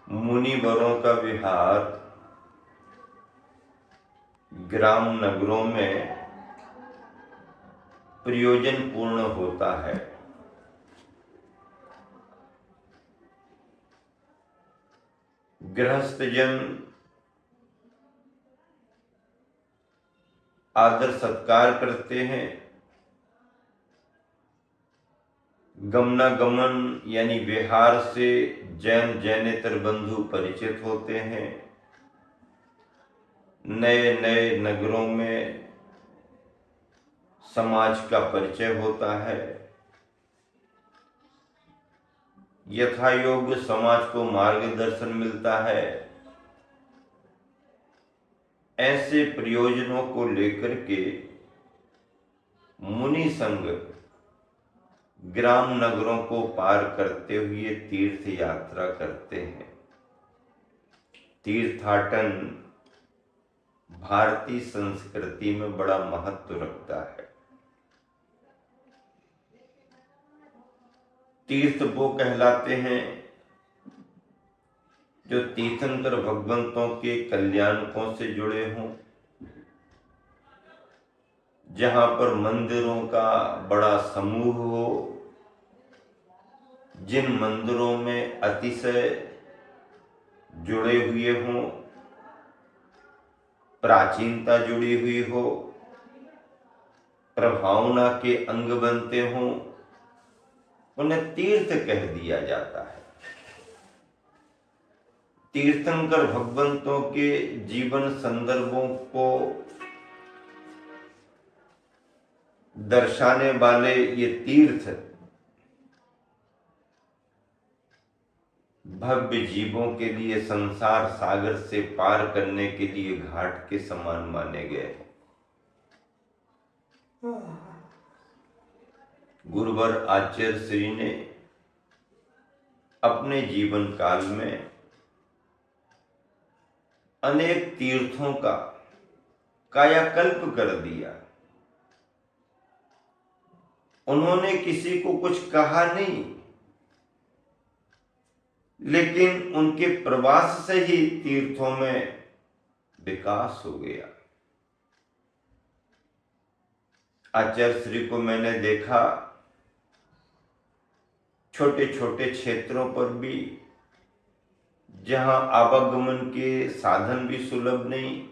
मुनिवरों का विहार ग्राम नगरों में प्रयोजन पूर्ण होता है। गृहस्थ जन आदर सत्कार करते हैं। गमनागमन यानी विहार से जैन जैनेतर बंधु परिचित होते हैं। नए नए नगरों में समाज का परिचय होता है। यथायोग्य समाज को मार्गदर्शन मिलता है। ऐसे प्रयोजनों को लेकर के मुनि संघ ग्राम नगरों को पार करते हुए तीर्थ यात्रा करते हैं। तीर्थाटन भारतीय संस्कृति में बड़ा महत्व रखता है। तीर्थ वो कहलाते हैं जो तीर्थंकर भगवंतों के कल्याणकों से जुड़े हों, जहां पर मंदिरों का बड़ा समूह हो, जिन मंदिरों में अतिशय जुड़े हुए हों, प्राचीनता जुड़ी हुई हो, प्रभावना के अंग बनते हों, उन्हें तीर्थ कह दिया जाता है। तीर्थंकर भगवंतों के जीवन संदर्भों को दर्शाने वाले ये तीर्थ भव्य जीवों के लिए संसार सागर से पार करने के लिए घाट के समान माने गए। गुरुवर आचार्य श्री ने अपने जीवन काल में अनेक तीर्थों का कायाकल्प कर दिया। उन्होंने किसी को कुछ कहा नहीं, लेकिन उनके प्रवास से ही तीर्थों में विकास हो गया। आचार्य श्री को मैंने देखा छोटे छोटे क्षेत्रों पर भी, जहां आवागमन के साधन भी सुलभ नहीं,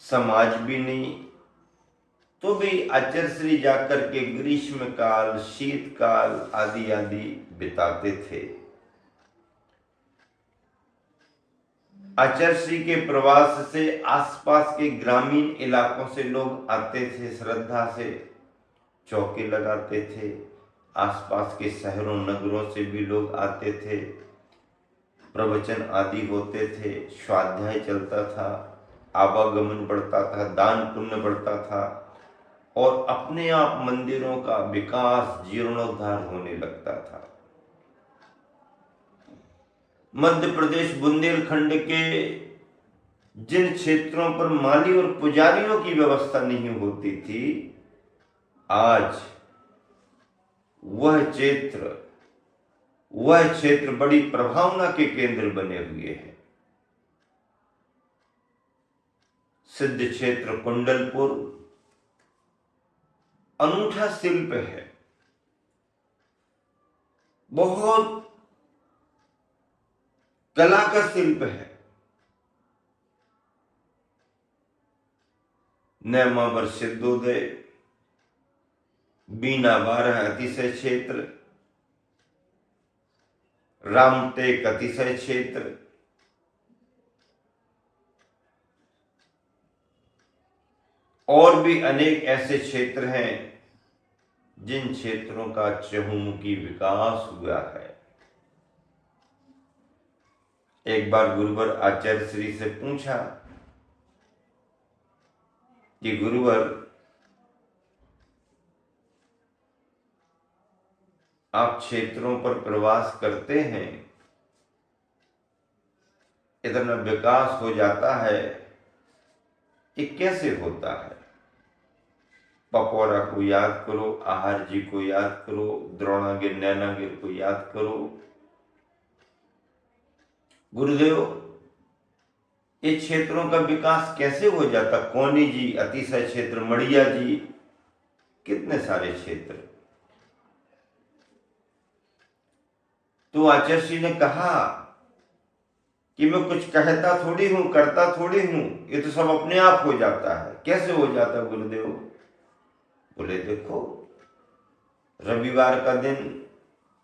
समाज भी नहीं, तो भी आचार्य श्री जाकर के ग्रीष्म काल, शीतकाल आदि आदि बिताते थे। आचार्य श्री के प्रवास से आसपास के ग्रामीण इलाकों से लोग आते थे, श्रद्धा से चौके लगाते थे। आसपास के शहरों नगरों से भी लोग आते थे, प्रवचन आदि होते थे, स्वाध्याय चलता था, आवागमन बढ़ता था, दान पुण्य बढ़ता था और अपने आप मंदिरों का विकास, जीर्णोद्धार होने लगता था। मध्य प्रदेश बुंदेलखंड के जिन क्षेत्रों पर माली और पुजारियों की व्यवस्था नहीं होती थी, आज वह क्षेत्र बड़ी प्रभावना के केंद्र बने हुए हैं। सिद्ध क्षेत्र कुंडलपुर अनूठा शिल्प है, बहुत कला का शिल्प है। नैमावर सिद्धोदय, बीना बारह अतिशय क्षेत्र, रामटेक अतिशय क्षेत्र, और भी अनेक ऐसे क्षेत्र हैं जिन क्षेत्रों का चहुमुखी विकास हुआ है। एक बार गुरुवर आचार्य श्री से पूछा कि गुरुवर, आप क्षेत्रों पर प्रवास करते हैं, इतना विकास हो जाता है, ये कैसे होता है? पकौड़ा को याद करो, आहार जी को याद करो, द्रोणागिर नैनागिर को याद करो। गुरुदेव, ये क्षेत्रों का विकास कैसे हो जाता? कौनी जी अतिशय क्षेत्र, मड़िया जी, कितने सारे क्षेत्र। तो आचार्य ने कहा कि मैं कुछ कहता थोड़ी हूं, करता थोड़ी हूं, ये तो सब अपने आप हो जाता है। कैसे हो जाता गुरुदेव? बोले देखो, रविवार का दिन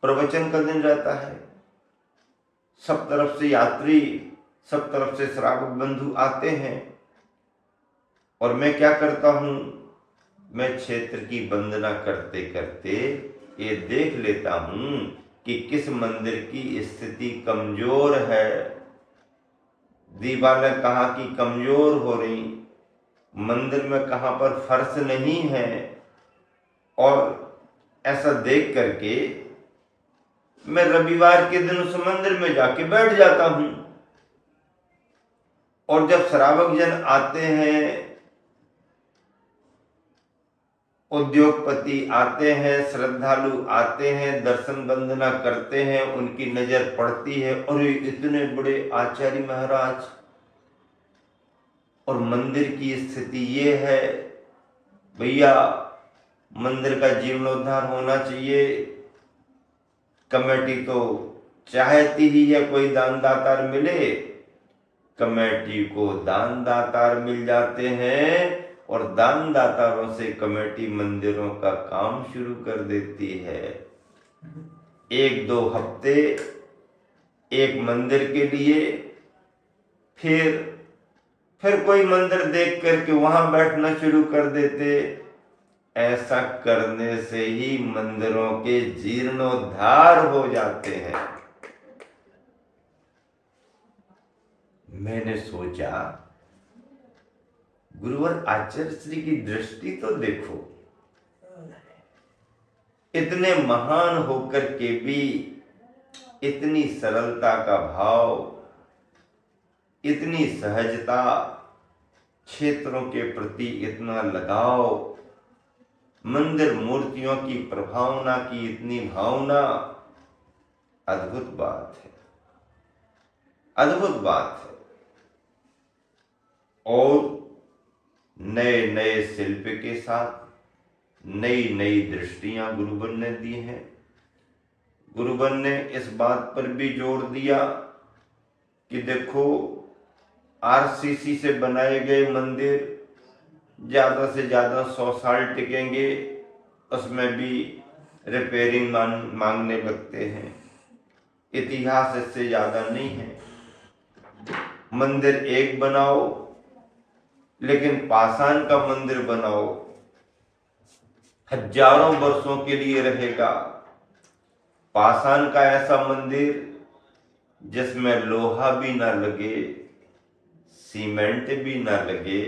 प्रवचन का दिन रहता है, सब तरफ से यात्री, सब तरफ से श्रावक बंधु आते हैं, और मैं क्या करता हूं, मैं क्षेत्र की वंदना करते करते ये देख लेता हूं कि किस मंदिर की स्थिति कमजोर है, दीवारें कहाँ की कमजोर हो रही, मंदिर में कहाँ पर फर्श नहीं है, और ऐसा देख करके मैं रविवार के दिन उस मंदिर में जाके बैठ जाता हूं। और जब श्रावक जन आते हैं, उद्योगपति आते हैं, श्रद्धालु आते हैं, दर्शन वंदना करते हैं, उनकी नजर पड़ती है, और इतने बड़े आचार्य महाराज, और मंदिर की स्थिति ये है, भैया मंदिर का जीर्णोद्धार होना चाहिए। कमेटी तो चाहती ही है कोई दान दातार मिले, कमेटी को दान दातार मिल जाते हैं, और दान दातारों से कमेटी मंदिरों का काम शुरू कर देती है। 1-2 हफ्ते एक मंदिर के लिए, फिर कोई मंदिर देख करके वहां बैठना शुरू कर देते। ऐसा करने से ही मंदिरों के जीर्णोद्धार हो जाते हैं। मैंने सोचा, गुरुवर आचार्य श्री की दृष्टि तो देखो, इतने महान होकर के भी इतनी सरलता का भाव, इतनी सहजता, क्षेत्रों के प्रति इतना लगाव, मंदिर मूर्तियों की प्रभावना की इतनी भावना, अद्भुत बात है, अद्भुत बात है। और नए नए शिल्प के साथ नई नई दृष्टियां गुरुवन ने दी हैं। गुरुवन ने इस बात पर भी जोर दिया कि देखो, आरसीसी से बनाए गए मंदिर ज्यादा से ज्यादा 100 साल टिकेंगे, उसमें भी रिपेयरिंग मांगने लगते हैं, इतिहास इससे ज्यादा नहीं है। मंदिर एक बनाओ, लेकिन पाषाण का मंदिर बनाओ, हजारों वर्षों के लिए रहेगा। पाषाण का ऐसा मंदिर जिसमें लोहा भी ना लगे, सीमेंट भी ना लगे।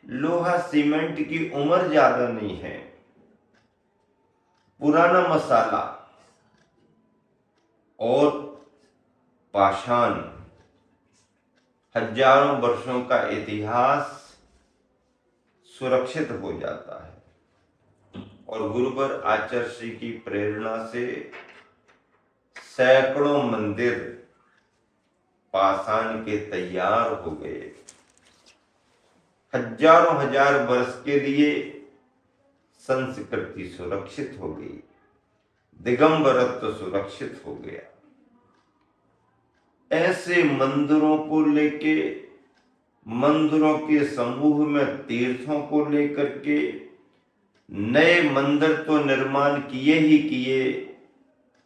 लोहा सीमेंट की उम्र ज्यादा नहीं है, पुराना मसाला। और पाषाण हजारों वर्षों का इतिहास सुरक्षित हो जाता है। और गुरुवर आचार्य श्री की प्रेरणा से सैकड़ों मंदिर पाषाण के तैयार हो गए। हजारों हजार वर्ष के लिए संस्कृति सुरक्षित हो गई, दिगंबरत्व सुरक्षित हो गया। ऐसे मंदिरों को लेके, मंदिरों के समूह में तीर्थों को लेकर के नए मंदिर तो निर्माण किए ही किए,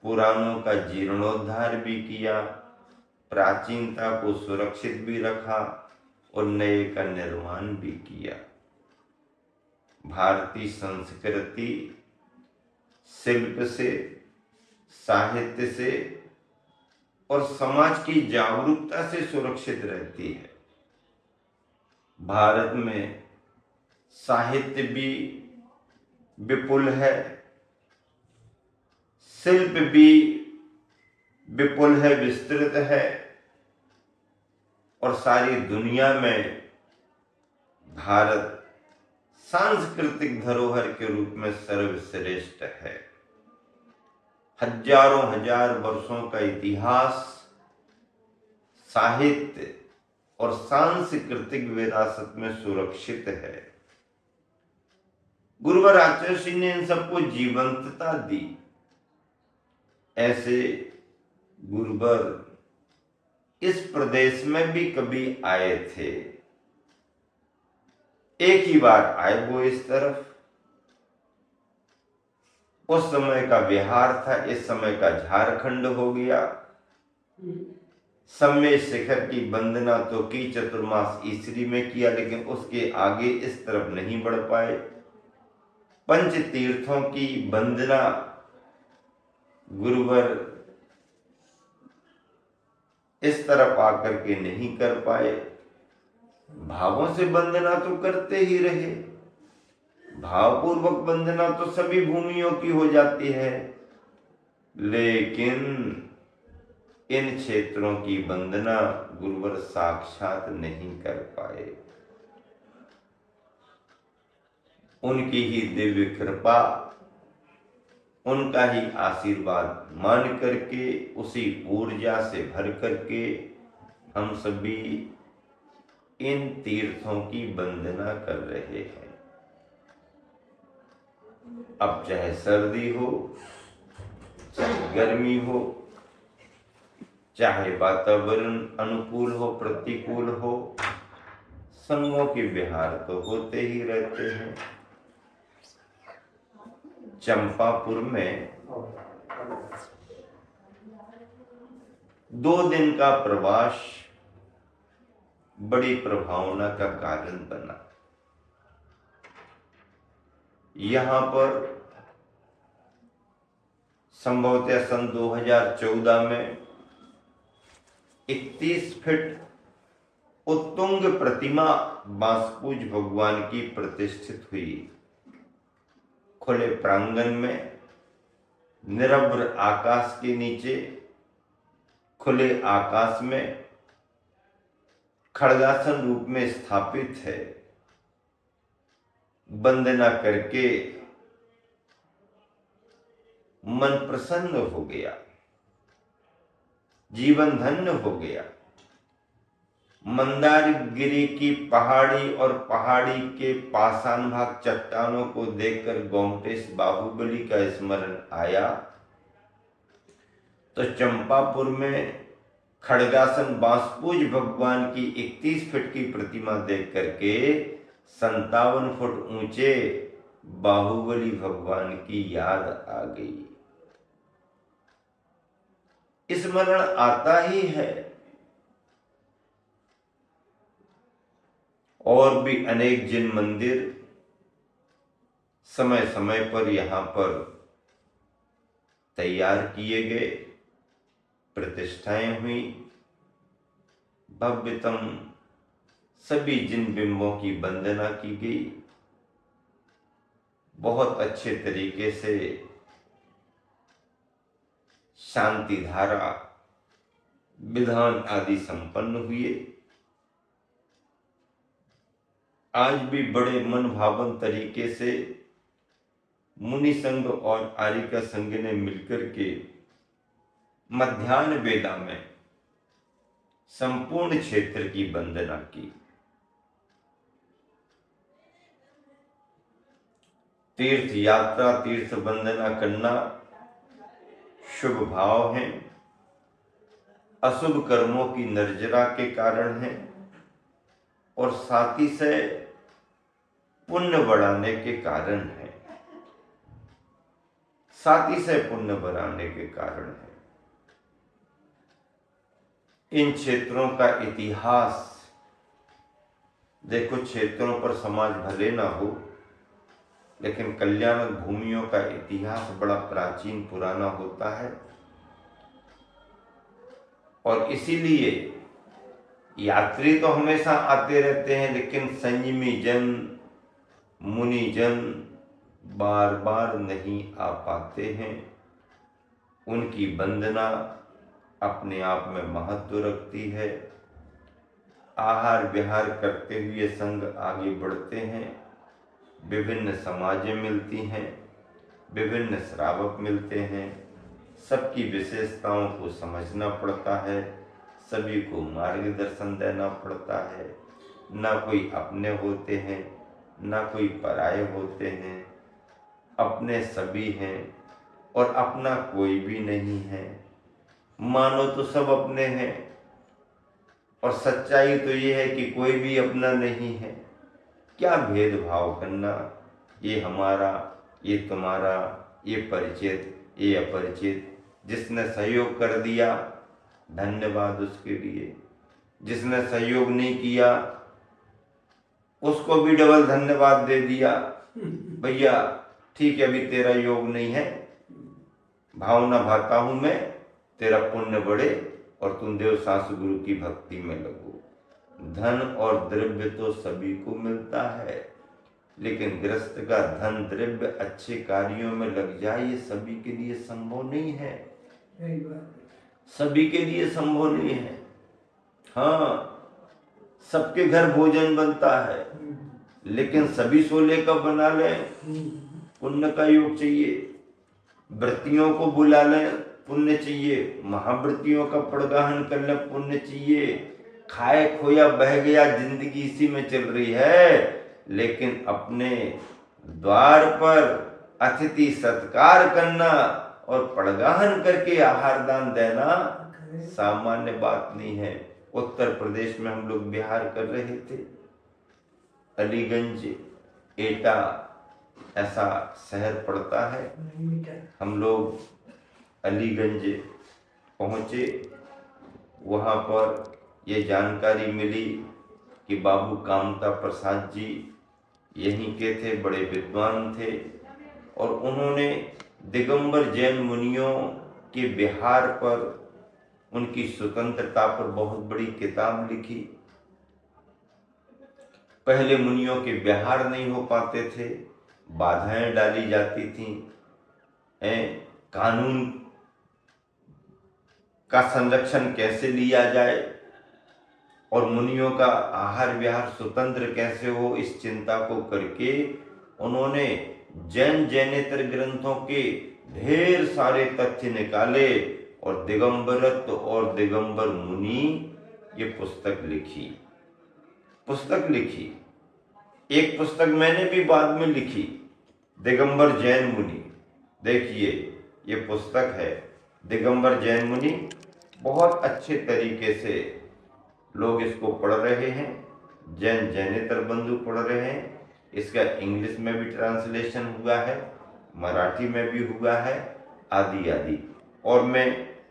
पुरानों का जीर्णोद्धार भी किया, प्राचीनता को सुरक्षित भी रखा और नए का निर्माण भी किया। भारतीय संस्कृति शिल्प से, साहित्य से और समाज की जागरूकता से सुरक्षित रहती है। भारत में साहित्य भी विपुल है, शिल्प भी विपुल है, विस्तृत है, और सारी दुनिया में भारत सांस्कृतिक धरोहर के रूप में सर्वश्रेष्ठ है। हजारों हजार वर्षों का इतिहास साहित्य और सांस्कृतिक विरासत में सुरक्षित है। गुरुवर आचार्य सिंह ने इन सबको जीवंतता दी। ऐसे गुरुवर इस प्रदेश में भी कभी आए थे। एक ही बार आए वो इस तरफ। उस समय का बिहार था, इस समय का झारखंड हो गया। सम्मेद शिखर की वंदना तो की, चतुर्मास ईसरी में किया, लेकिन उसके आगे इस तरफ नहीं बढ़ पाए। पंच तीर्थों की वंदना गुरुवर इस तरफ आकर के नहीं कर पाए। भावों से वंदना तो करते ही रहे। भावपूर्वक वंदना तो सभी भूमियों की हो जाती है, लेकिन इन क्षेत्रों की वंदना गुरुवर साक्षात नहीं कर पाए। उनकी ही दिव्य कृपा, उनका ही आशीर्वाद मान करके, उसी ऊर्जा से भर करके हम सभी इन तीर्थों की वंदना कर रहे हैं। अब चाहे सर्दी हो, चाहे गर्मी हो, चाहे वातावरण अनुकूल हो, प्रतिकूल हो, संगों के विहार तो होते ही रहते हैं। चंपापुर में 2 दिन का प्रवास बड़ी प्रभावना का कारण बना। यहां पर संभवतः सन 2014 में 31 फीट उत्तुंग प्रतिमा बांसपूज भगवान की प्रतिष्ठित हुई। खुले प्रांगण में, निरभ्र आकाश के नीचे, खुले आकाश में खड़गासन रूप में स्थापित है। वंदना करके मन प्रसन्न हो गया, जीवन धन्य हो गया। मंदारगिरी की पहाड़ी और पहाड़ी के पाषाण भाग चट्टानों को देखकर गोमटेश बाहुबली का स्मरण आया, तो चंपापुर में खड़गासन बांसपूज भगवान की 31 फीट की प्रतिमा देख करके 57 फुट ऊंचे बाहुबली भगवान की याद आ गई। स्मरण आता ही है। और भी अनेक जिन मंदिर समय समय पर यहां पर तैयार किए गए, प्रतिष्ठाएं हुई, भव्यतम सभी जिन बिंबों की वंदना की गई, बहुत अच्छे तरीके से शांति धारा, विधान आदि संपन्न हुए। आज भी बड़े मन भावन तरीके से मुनि संघ और आर्यिका संघ ने मिलकर के मध्याह्न वेला में संपूर्ण क्षेत्र की वंदना की। तीर्थ यात्रा, तीर्थ वंदना करना शुभ भाव है, अशुभ कर्मों की निर्जरा के कारण है, और साथ ही से पुण्य बढ़ाने के कारण है, साथ ही से पुण्य बढ़ाने के कारण है। इन क्षेत्रों का इतिहास देखो, क्षेत्रों पर समाज भले ना हो, लेकिन कल्याण भूमियों का इतिहास बड़ा प्राचीन पुराना होता है। और इसीलिए यात्री तो हमेशा आते रहते हैं, लेकिन संयमी जन, मुनि जन बार बार नहीं आ पाते हैं। उनकी वंदना अपने आप में महत्व रखती है। आहार विहार करते हुए संघ आगे बढ़ते हैं, विभिन्न समाजें मिलती हैं, विभिन्न श्रावक मिलते हैं, सबकी विशेषताओं को समझना पड़ता है, सभी को मार्गदर्शन देना पड़ता है। ना कोई अपने होते हैं, ना कोई पराये होते हैं, अपने सभी हैं और अपना कोई भी नहीं है। मानो तो सब अपने हैं और सच्चाई तो ये है कि कोई भी अपना नहीं है। क्या भेदभाव करना, ये हमारा, ये तुम्हारा, ये परिचित, ये अपरिचित। जिसने सहयोग कर दिया धन्यवाद उसके लिए, जिसने सहयोग नहीं किया उसको भी डबल धन्यवाद दे दिया। भैया ठीक है, अभी तेरा योग नहीं है, भावना भाता हूं मैं, तेरा पुण्य बढ़े और तुम देव सास गुरु की भक्ति में लगो। धन और द्रव्य तो सभी को मिलता है, लेकिन गृहस्थ का धन द्रव्य अच्छे कार्यों में लग जाए ये सभी के लिए संभव नहीं है। सभी के लिए संभव नहीं है। हाँ, सबके घर भोजन बनता है, लेकिन सभी सोले का बना लें, पुण्य का योग चाहिए। व्रतियों को बुला लें, पुण्य चाहिए। महाव्रतियों का पड़गाहन कर लें, पुण्य चाहिए। खाए खोया बह गया, जिंदगी इसी में चल रही है, लेकिन अपने द्वार पर अतिथि सत्कार करना और पड़गाहन करके आहार दान देना सामान्य बात नहीं है। उत्तर प्रदेश में हम लोग बिहार कर रहे थे, अलीगंज एटा ऐसा शहर पड़ता है। हम लोग अलीगंज पहुंचे, वहां पर ये जानकारी मिली कि बाबू कामता प्रसाद जी यहीं के थे, बड़े विद्वान थे और उन्होंने दिगंबर जैन मुनियों के विहार पर, उनकी स्वतंत्रता पर बहुत बड़ी किताब लिखी। पहले मुनियों के विहार नहीं हो पाते थे, बाधाएं डाली जाती थीं, कानून का संरक्षण कैसे लिया जाए और मुनियों का आहार विहार स्वतंत्र कैसे हो, इस चिंता को करके उन्होंने जैन जैनेतर ग्रंथों के ढेर सारे तथ्य निकाले और दिगंबरत्व और दिगंबर मुनि ये पुस्तक लिखी। एक पुस्तक मैंने भी बाद में लिखी, दिगंबर जैन मुनि। देखिए ये पुस्तक है दिगंबर जैन मुनि, बहुत अच्छे तरीके से लोग इसको पढ़ रहे हैं, जैन जैनेतर बंधु पढ़ रहे हैं। इसका इंग्लिश में भी ट्रांसलेशन हुआ है, मराठी में भी हुआ है, आदि आदि। और मैं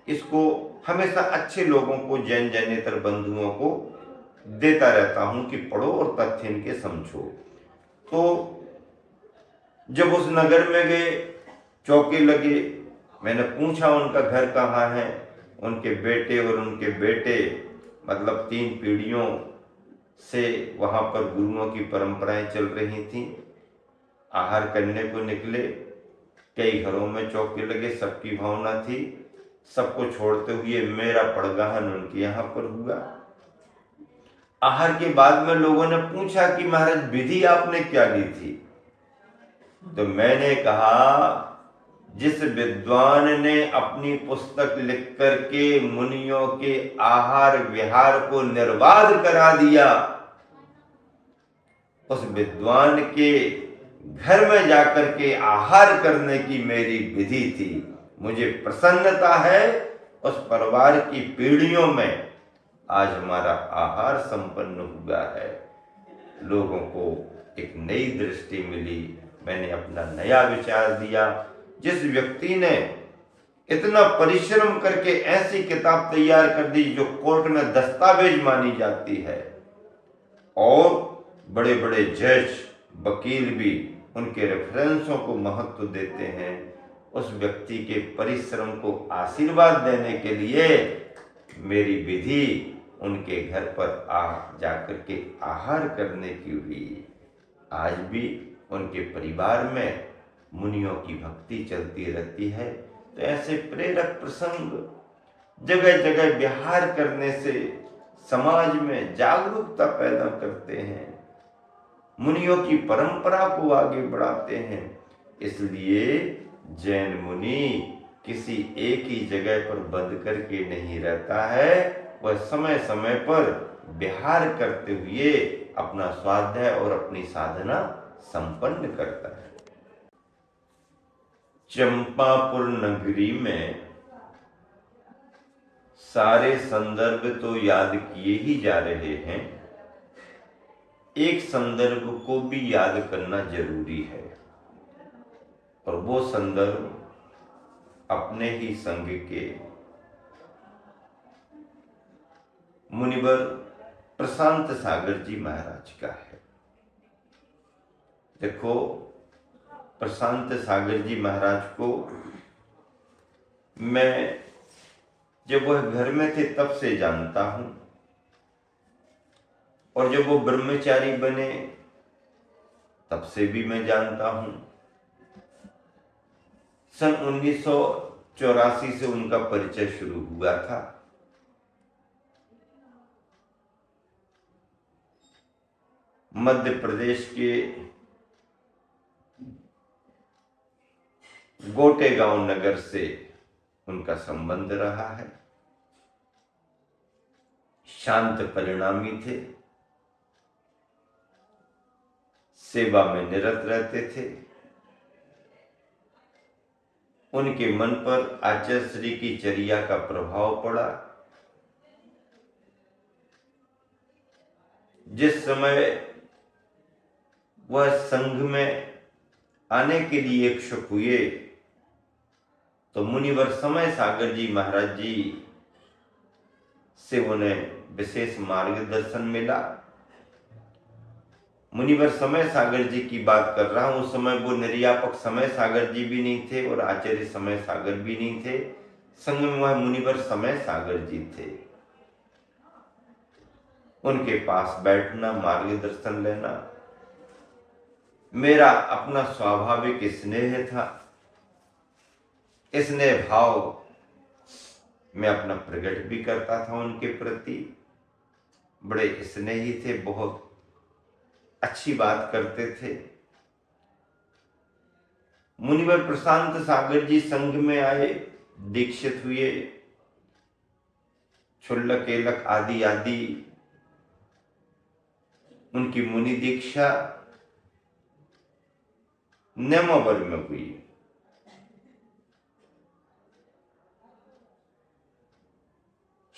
इसको हमेशा अच्छे लोगों को, जैन जैनेतर बंधुओं को देता रहता हूं कि पढ़ो और तथ्य इनके समझो। तो जब उस नगर में गए, चौके लगे, मैंने पूछा उनका घर कहाँ है। उनके बेटे और उनके बेटे, मतलब 3 पीढ़ियों से वहाँ पर गुरुओं की परंपराएं चल रही थीं। आहार करने को निकले, कई घरों में चौके लगे, सबकी भावना थी सबको छोड़ते हुए मेरा पड़गाहन उनके यहाँ पर हुआ। आहार के बाद में लोगों ने पूछा कि महाराज विधि आपने क्या ली थी? तो मैंने कहा, जिस विद्वान ने अपनी पुस्तक लिख करके मुनियों के आहार विहार को निर्बाध करा दिया, उस विद्वान के घर में जाकर के आहार करने की मेरी विधि थी। मुझे प्रसन्नता है उस परिवार की पीढ़ियों में आज हमारा आहार संपन्न हुआ है। लोगों को एक नई दृष्टि मिली, मैंने अपना नया विचार दिया। जिस व्यक्ति ने इतना परिश्रम करके ऐसी किताब तैयार कर दी जो कोर्ट में दस्तावेज मानी जाती है और बड़े बड़े जज वकील भी उनके रेफरेंसों को महत्व देते हैं, उस व्यक्ति के परिश्रम को आशीर्वाद देने के लिए मेरी विधि उनके घर पर जाकर के आहार करने की हुई। आज भी उनके परिवार में मुनियों की भक्ति चलती रहती है। तो ऐसे प्रेरक प्रसंग जगह जगह विहार करने से समाज में जागरूकता पैदा करते हैं, मुनियों की परंपरा को आगे बढ़ाते हैं। इसलिए जैन मुनि किसी एक ही जगह पर बंद करके नहीं रहता है, वह समय समय पर विहार करते हुए अपना स्वाध्याय और अपनी साधना संपन्न करता है। चंपापुर नगरी में सारे संदर्भ तो याद किए ही जा रहे हैं, एक संदर्भ को भी याद करना जरूरी है, और वो संदर्भ अपने ही संघ के मुनिवर प्रशांत सागर जी महाराज का है। देखो, प्रशांत सागर जी महाराज को मैं जब वह घर में थे तब से जानता हूं, और जब वो ब्रह्मचारी बने तब से भी मैं जानता हूं। सन 1984 से उनका परिचय शुरू हुआ था। मध्य प्रदेश के गोटेगांव नगर से उनका संबंध रहा है। शांत परिणामी थे, सेवा में निरत रहते थे। उनके मन पर आचार्य श्री की चर्या का प्रभाव पड़ा। जिस समय वह संघ में आने के लिए इच्छुक हुए तो मुनिवर समय सागर जी महाराज जी से उन्हें विशेष मार्गदर्शन मिला। मुनिवर समय सागर जी की बात कर रहा हूं, उस समय वो निर्यापक समय सागर जी भी नहीं थे और आचार्य समय सागर भी नहीं थे। संघ में वह मुनिवर समय सागर जी थे। उनके पास बैठना, मार्गदर्शन लेना मेरा अपना स्वाभाविक स्नेह था। स्नेह भाव मैं अपना प्रकट भी करता था उनके प्रति। बड़े स्नेही थे, बहुत अच्छी बात करते थे। मुनिवर प्रशांत सागर जी संघ में आए, दीक्षित हुए। क्षुल्लक एलक आदि आदि उनकी मुनि दीक्षा नेमावर में हुई।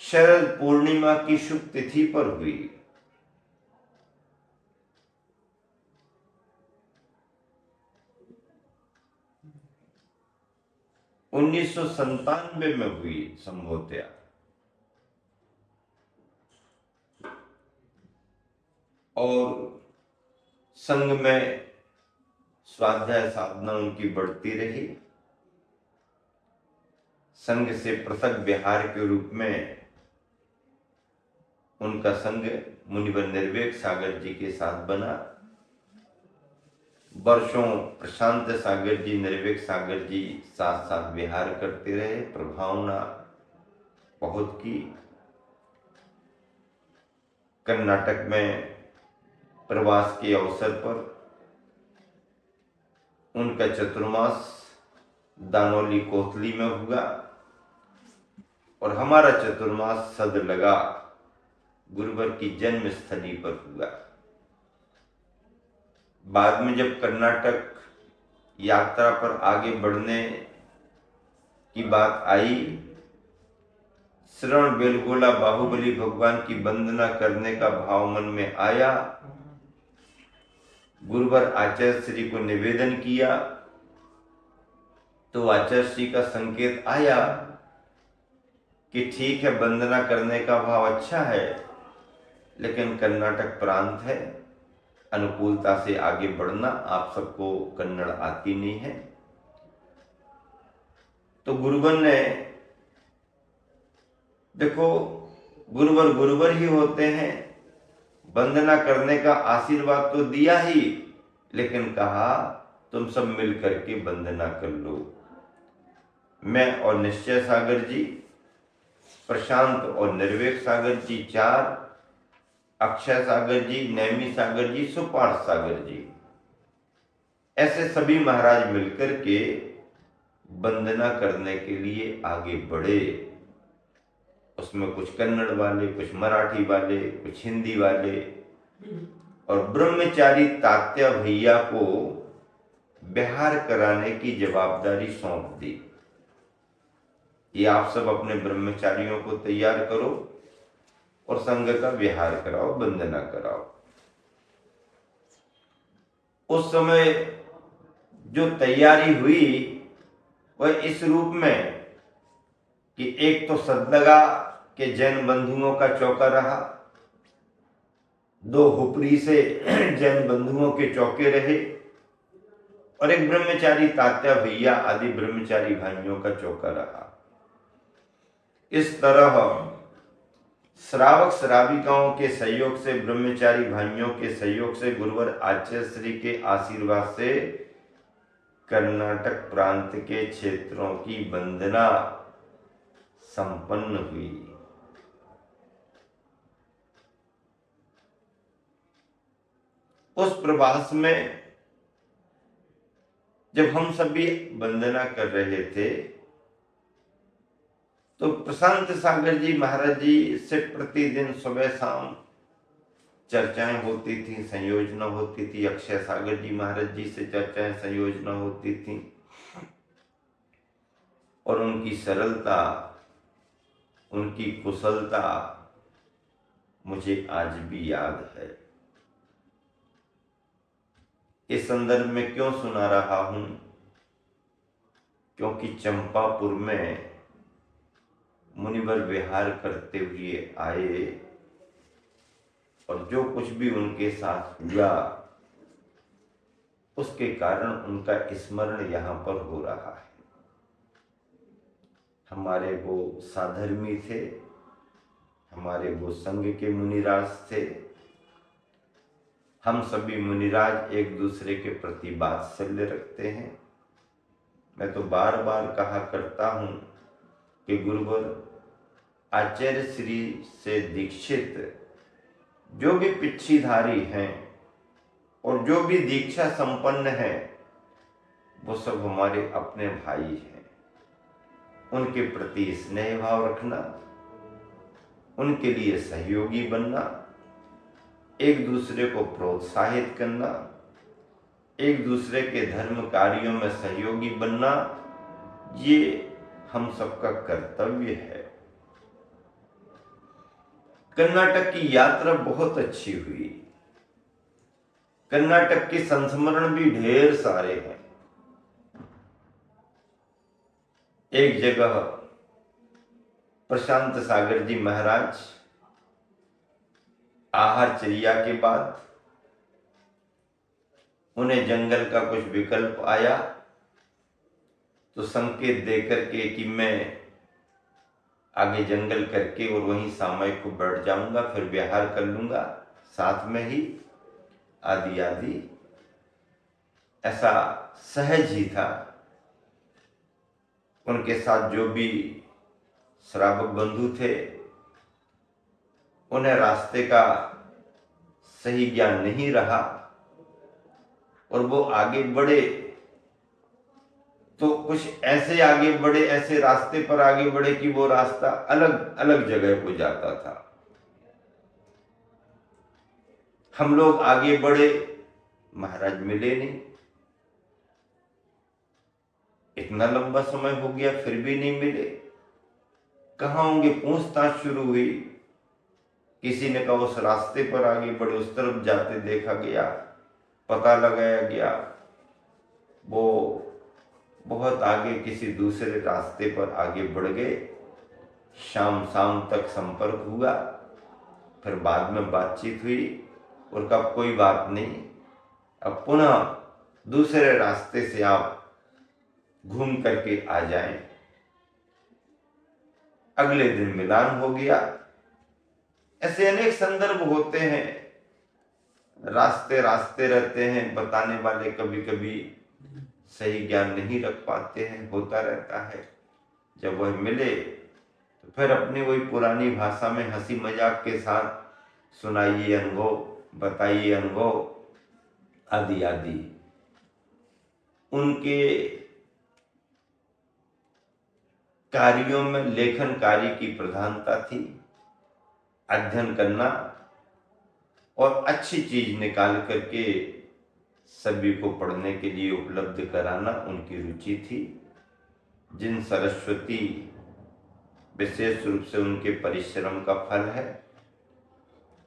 शरद पूर्णिमा की शुभ तिथि पर हुई। उन्नीस सौ 97 में हुई संभवतया। और संघ में स्वाध्याय साधना उनकी बढ़ती रही। संघ से पृथक विहार के रूप में उनका संघ मुनिवर निर्वेक सागर जी के साथ बना। वर्षों प्रशांत सागर जी, निर्वेक सागर जी साथ साथ विहार करते रहे। प्रभावना बहुत की। कर्नाटक में प्रवास के अवसर पर उनका चतुर्मास दानोली कोतली में हुआ और हमारा चतुर्मास सदलगा गुरुवर की जन्म स्थली पर हुआ। बाद में जब कर्नाटक यात्रा पर आगे बढ़ने की बात आई, श्रवण बेलगोला बाहुबली भगवान की वंदना करने का भाव मन में आया। गुरुवर आचार्य श्री को निवेदन किया तो आचार्य श्री का संकेत आया कि ठीक है, वंदना करने का भाव अच्छा है, लेकिन कर्नाटक प्रांत है, अनुकूलता से आगे बढ़ना, आप सबको कन्नड़ आती नहीं है। तो गुरुवर ने, देखो गुरुवर गुरुवर ही होते हैं, वंदना करने का आशीर्वाद तो दिया ही, लेकिन कहा तुम सब मिल करके वंदना कर लो। मैं और निश्चय सागर जी, प्रशांत और निर्वेक सागर जी 4, अक्षय सागर जी, नैमी सागर जी, सुपार्थ सागर जी, ऐसे सभी महाराज मिलकर के वंदना करने के लिए आगे बढ़े उसमें कुछ कन्नड़ वाले, कुछ मराठी वाले, कुछ हिंदी वाले, और ब्रह्मचारी तात्या भैया को विहार कराने की जवाबदारी सौंप दी कि आप सब अपने ब्रह्मचारियों को तैयार करो और संघ का विहार कराओ, वंदना कराओ। उस समय जो तैयारी हुई वह इस रूप में कि एक तो सदलगा के जैन बंधुओं का चौका रहा, 2 हुपरी से जैन बंधुओं के चौके रहे, और एक ब्रह्मचारी तात्या भैया आदि ब्रह्मचारी भाइयों का चौका रहा। इस तरह श्रावक श्राविकाओं के सहयोग से, ब्रह्मचारी भाइयों के सहयोग से, गुरुवर आचार्य श्री के आशीर्वाद से कर्नाटक प्रांत के क्षेत्रों की वंदना संपन्न हुई। उस प्रवास में जब हम सभी वंदना कर रहे थे तो प्रशांत सागर जी महाराज जी से प्रतिदिन सुबह शाम चर्चाएं होती थी, संयोजना होती थी। अक्षय सागर जी महाराज जी से चर्चाएं, संयोजना होती थी, और उनकी सरलता, उनकी कुशलता मुझे आज भी याद है। इस संदर्भ में क्यों सुना रहा हूं? क्योंकि चंपापुर में मुनिवर विहार करते हुए आए और जो कुछ भी उनके साथ हुआ उसके कारण उनका स्मरण यहां पर हो रहा है। हमारे वो साधर्मी थे, हमारे वो संघ के मुनिराज थे। हम सभी मुनिराज एक दूसरे के प्रति वात्सल्य रखते हैं। मैं तो बार बार कहा करता हूं कि गुरुवर आचार्य श्री से दीक्षित जो भी पिच्छीधारी हैं और जो भी दीक्षा संपन्न है वो सब हमारे अपने भाई हैं। उनके प्रति स्नेह भाव रखना, उनके लिए सहयोगी बनना, एक दूसरे को प्रोत्साहित करना, एक दूसरे के धर्म कार्यों में सहयोगी बनना, ये हम सबका कर्तव्य है। कर्नाटक की यात्रा बहुत अच्छी हुई। कर्नाटक के संस्मरण भी ढेर सारे हैं। एक जगह प्रशांत सागर जी महाराज आहारचर्या के बाद उन्हें जंगल का कुछ विकल्प आया तो संकेत देकर के कि मैं आगे जंगल करके और वहीं सामयिक को बैठ जाऊंगा, फिर विहार कर लूंगा साथ में ही, आदि आदि, ऐसा सहज ही था। उनके साथ जो भी श्रावक बंधु थे उन्हें रास्ते का सही ज्ञान नहीं रहा और वो आगे बढ़े तो कुछ ऐसे आगे बढ़े, ऐसे रास्ते पर आगे बढ़े कि वो रास्ता अलग अलग जगह को जाता था। हम लोग आगे बढ़े, महाराज मिले नहीं। इतना लंबा समय हो गया फिर भी नहीं मिले। कहाँ होंगे? पूछताछ शुरू हुई। किसी ने कहा उस रास्ते पर आगे बढ़े, उस तरफ जाते देखा गया, पता लगाया गया। वो बहुत आगे किसी दूसरे रास्ते पर आगे बढ़ गए। शाम तक संपर्क हुआ, फिर बाद में बातचीत हुई और कहा कोई बात नहीं, अब पुनः दूसरे रास्ते से आप घूम करके आ जाएं। अगले दिन मिलान हो गया। ऐसे अनेक संदर्भ होते हैं। रास्ते रास्ते रहते हैं, बताने वाले कभी कभी सही ज्ञान नहीं रख पाते हैं, होता रहता है। जब वह मिले तो फिर अपनी वही पुरानी भाषा में हंसी मजाक के साथ सुनाइए अनुभव, बताइए अनुभव, आदि आदि। उनके कार्यों में लेखन कार्य की प्रधानता थी। अध्ययन करना और अच्छी चीज निकाल करके सभी को पढ़ने के लिए उपलब्ध कराना उनकी रुचि थी। जिन सरस्वती विशेष रूप से उनके परिश्रम का फल है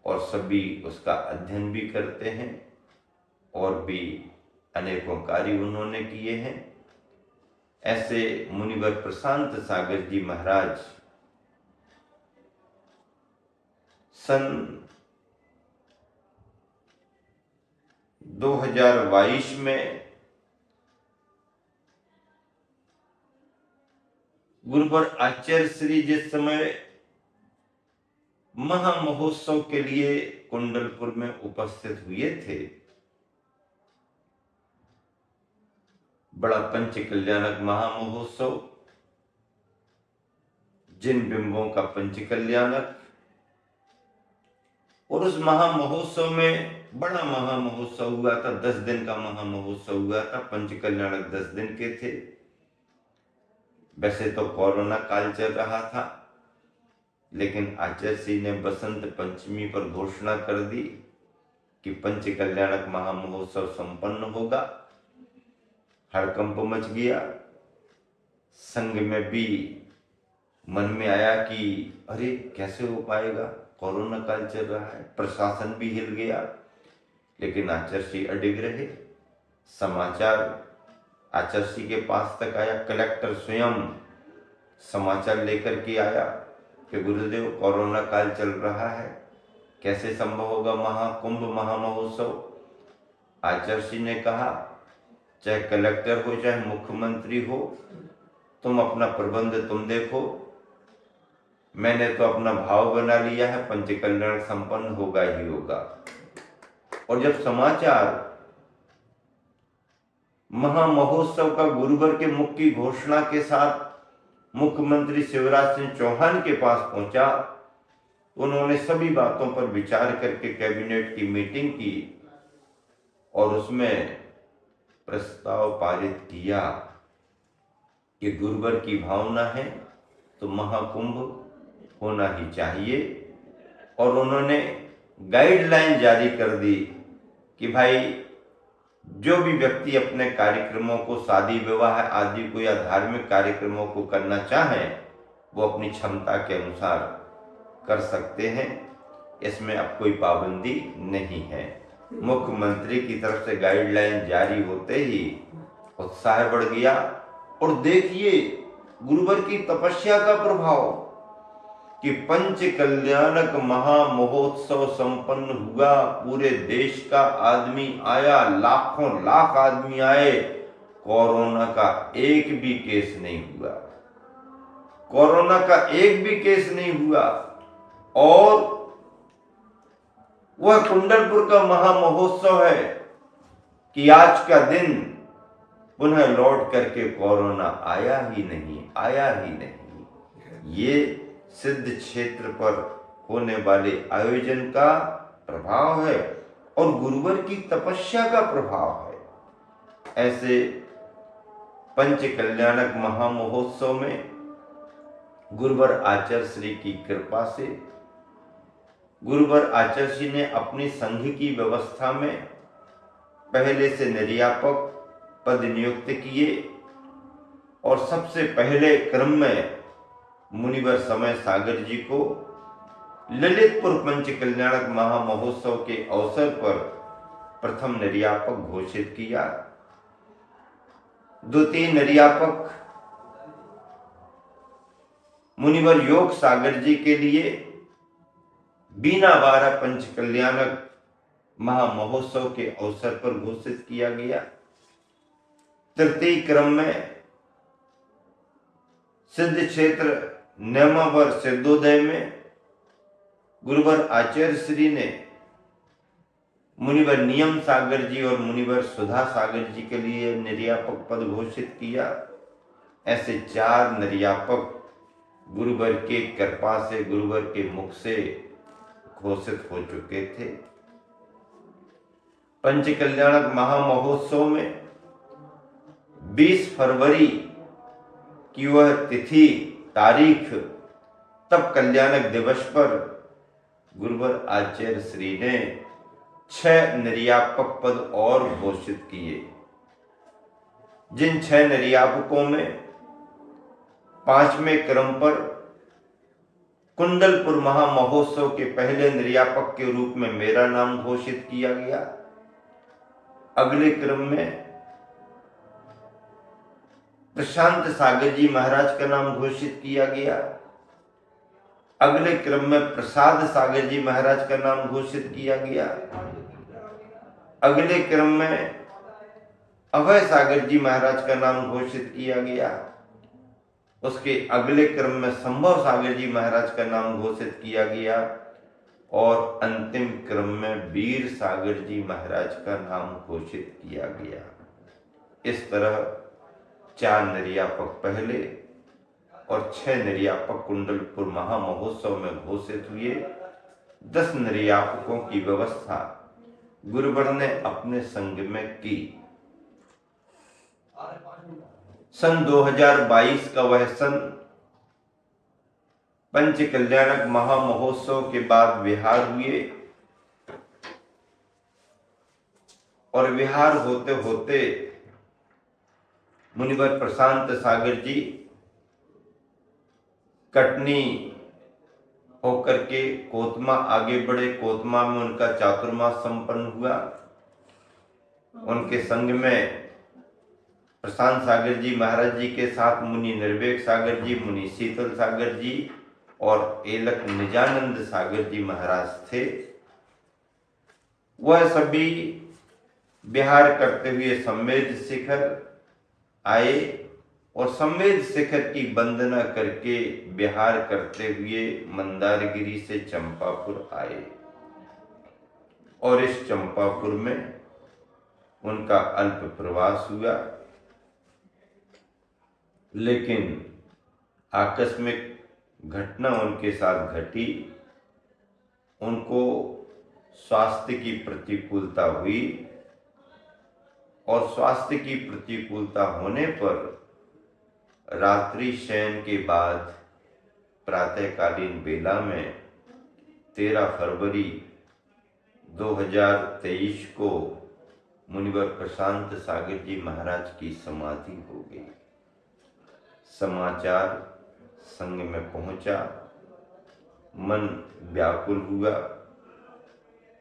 और सभी उसका अध्ययन भी करते हैं और भी अनेकों कार्य उन्होंने किए हैं। ऐसे मुनिवर प्रशांत सागर जी महाराज सन 2022 में गुरुवर आचार्य श्री जिस समय महामहोत्सव के लिए कुंडलपुर में उपस्थित हुए थे, बड़ा पंच कल्याणक महामहोत्सव, जिन बिंबों का पंच कल्याणक, और उस महामहोत्सव में बड़ा महामहोत्सव हुआ था। 10 दिन का महामहोत्सव हुआ था। पंच कल्याणक 10 दिन के थे। वैसे तो कोरोना काल चल रहा था, लेकिन आचार्य श्री ने बसंत पंचमी पर घोषणा कर दी कि पंच कल्याणक महामहोत्सव संपन्न होगा। हड़कंप मच गया। संघ में भी मन में आया कि अरे कैसे हो पाएगा, कोरोना काल चल रहा है। प्रशासन भी हिल गया, लेकिन आचार्य श्री अडिग रहे। समाचार आचार्य श्री के पास तक आया। कलेक्टर स्वयं समाचार लेकर के आया कि गुरुदेव कोरोना काल चल रहा है, कैसे संभव होगा महाकुंभ महामहोत्सव। आचार्य श्री ने कहा, चाहे कलेक्टर हो चाहे मुख्यमंत्री हो, तुम अपना प्रबंध तुम देखो, मैंने तो अपना भाव बना लिया है, पंच कल्याण संपन्न होगा ही होगा। और जब समाचार महामहोत्सव का गुरुवर के मुख की घोषणा के साथ मुख्यमंत्री शिवराज सिंह चौहान के पास पहुंचा, उन्होंने सभी बातों पर विचार करके कैबिनेट की मीटिंग की और उसमें प्रस्ताव पारित किया कि गुरुवर की भावना है तो महाकुंभ होना ही चाहिए। और उन्होंने गाइडलाइन जारी कर दी कि भाई जो भी व्यक्ति अपने कार्यक्रमों को, शादी विवाह आदि को या धार्मिक कार्यक्रमों को करना चाहें, वो अपनी क्षमता के अनुसार कर सकते हैं। इसमें अब कोई पाबंदी नहीं है। मुख्यमंत्री की तरफ से गाइडलाइन जारी होते ही उत्साह बढ़ गया। और देखिए गुरुवर की तपस्या का प्रभाव कि पंच कल्याणक महामहोत्सव संपन्न हुआ। पूरे देश का आदमी आया, लाखों लाख आदमी आए। कोरोना का एक भी केस नहीं हुआ, कोरोना का एक भी केस नहीं हुआ। और वह कुंडलपुर का महामहोत्सव है कि आज का दिन पुनः लौट करके कोरोना आया ही नहीं। ये सिद्ध क्षेत्र पर होने वाले आयोजन का प्रभाव है और गुरुवर की तपस्या का प्रभाव है। ऐसे पंच कल्याणक महामहोत्सव में गुरुवर आचार्य श्री की कृपा से गुरुवर आचार्य श्री ने अपनी संघ की व्यवस्था में पहले से निर्यापक पद नियुक्त किए और सबसे पहले क्रम में मुनिवर समय सागर जी को ललितपुर पंच कल्याणक महामहोत्सव के अवसर पर प्रथम निर्यापक घोषित किया। द्वितीय निर्यापक मुनिवर योग सागर जी के लिए बीना 12 पंच कल्याणक महामहोत्सव के अवसर पर घोषित किया गया। तृतीय क्रम में सिद्ध क्षेत्र नेमावर सिद्धोदय में गुरुवर आचार्य श्री ने मुनिवर नियम सागर जी और मुनिवर सुधा सागर जी के लिए निर्यापक पद घोषित किया। ऐसे 4 निर्यापक गुरुवर के कृपा से, गुरुवर के मुख से घोषित हो चुके थे। पंच कल्याणक महामहोत्सव में 20 फरवरी की वह तिथि तारीख तब कल्याणक दिवस पर गुरुवर आचार्य श्री ने 6 निर्यापक पद और घोषित किए। जिन 6 निर्यापकों में 5वें क्रम पर कुंडलपुर महामहोत्सव के पहले निर्यापक के रूप में मेरा नाम घोषित किया गया। अगले क्रम में प्रशांत सागर जी महाराज का नाम घोषित किया गया। अगले क्रम में प्रसाद सागर जी महाराज का नाम घोषित किया गया। अगले क्रम में अभय सागर जी महाराज का नाम घोषित किया गया। उसके अगले क्रम में संभव सागर जी महाराज का नाम घोषित किया गया और अंतिम क्रम में वीर सागर जी महाराज का नाम घोषित किया गया। इस तरह 4 निर्यापक पहले और 6 निर्यापक कुंडलपुर महामहोत्सव में घोषित हुए। 10 निर्यापकों की व्यवस्था गुरुवर ने अपने संघ में की। सन 2022 का वह सन पंच कल्याणक महामहोत्सव के बाद विहार हुए और विहार होते होते मुनिवर प्रशांत सागर जी कटनी होकर के कोतमा आगे बढ़े। कोतमा में उनका चातुर्मास संपन्न हुआ। उनके संग में प्रशांत सागर जी महाराज जी के साथ मुनि निर्वेक सागर जी, मुनि शीतल सागर जी और एलक निजानंद सागर जी महाराज थे। वह सभी विहार करते हुए संवेद शिखर आए और संवेद शिखर की वंदना करके विहार करते हुए मंदारगिरी से चंपापुर आए और इस चंपापुर में उनका अल्प प्रवास हुआ। लेकिन आकस्मिक घटना उनके साथ घटी। उनको स्वास्थ्य की प्रतिकूलता हुई और स्वास्थ्य की प्रतिकूलता होने पर रात्रि शयन के बाद प्रातःकालीन बेला में 13 फरवरी 2023 को मुनिवर प्रशांत सागर जी महाराज की समाधि हो गई। समाचार संग में पहुंचा, मन व्याकुल हुआ।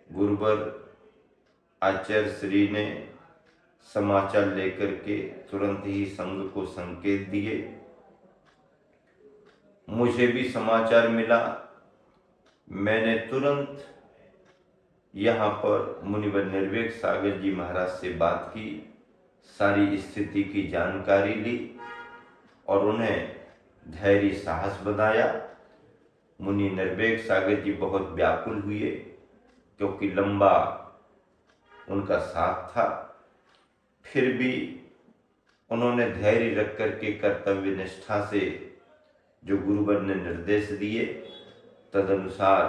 गुरुवर आचार्य श्री ने समाचार लेकर के तुरंत ही संघ को संकेत दिए। मुझे भी समाचार मिला। मैंने तुरंत यहाँ पर मुनिवर निर्वेक सागर जी महाराज से बात की, सारी स्थिति की जानकारी ली और उन्हें धैर्य साहस बताया। मुनि निर्वेक सागर जी बहुत व्याकुल हुए क्योंकि लंबा उनका साथ था। फिर भी उन्होंने धैर्य रख करके कर्तव्य निष्ठा से जो गुरुवर ने निर्देश दिए तदनुसार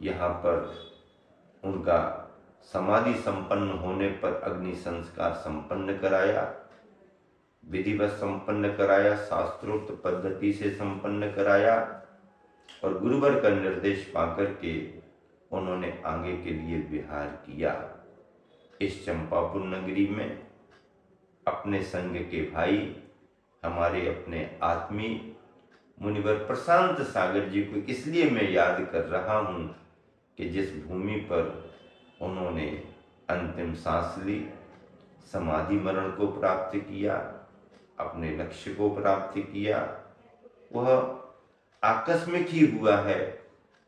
यहाँ पर उनका समाधि संपन्न होने पर अग्नि संस्कार संपन्न कराया, विधिवत संपन्न कराया, शास्त्रोक्त पद्धति से संपन्न कराया और गुरुवर का निर्देश पाकर के उन्होंने आगे के लिए विहार किया। इस चंपापुर नगरी में अपने संग के भाई, हमारे अपने आत्मी मुनिवर प्रशांत सागर जी को इसलिए मैं याद कर रहा हूँ कि जिस भूमि पर उन्होंने अंतिम सांस ली, समाधि मरण को प्राप्त किया, अपने लक्ष्य को प्राप्त किया, वह आकस्मिक ही हुआ है।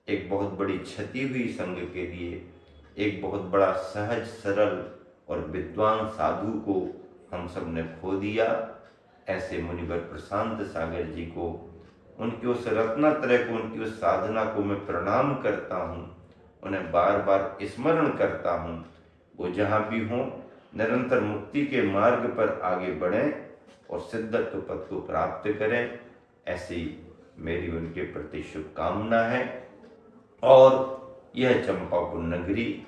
एक बहुत बड़ी क्षति हुई संघ के लिए। एक बहुत बड़ा सहज सरल और विद्वान साधु को हम सब ने खो दिया। ऐसे मुनिवर प्रशांत सागर जी को, उनकी उस रत्नत्रय को, उनकी उस साधना को मैं प्रणाम करता हूँ, उन्हें बार बार स्मरण करता हूँ। वो जहाँ भी हों निरंतर मुक्ति के मार्ग पर आगे बढ़ें और सिद्धत्व पद को प्राप्त करें, ऐसी मेरी उनके प्रति शुभकामना है। और यह चंपापुर नगरी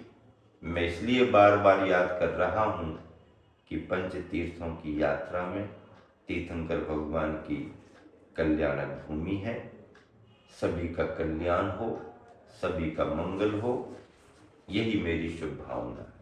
मैं इसलिए बार बार याद कर रहा हूँ कि पंच तीर्थों की यात्रा में तीर्थंकर भगवान की कल्याणक भूमि है। सभी का कल्याण हो, सभी का मंगल हो, यही मेरी शुभ भावना है।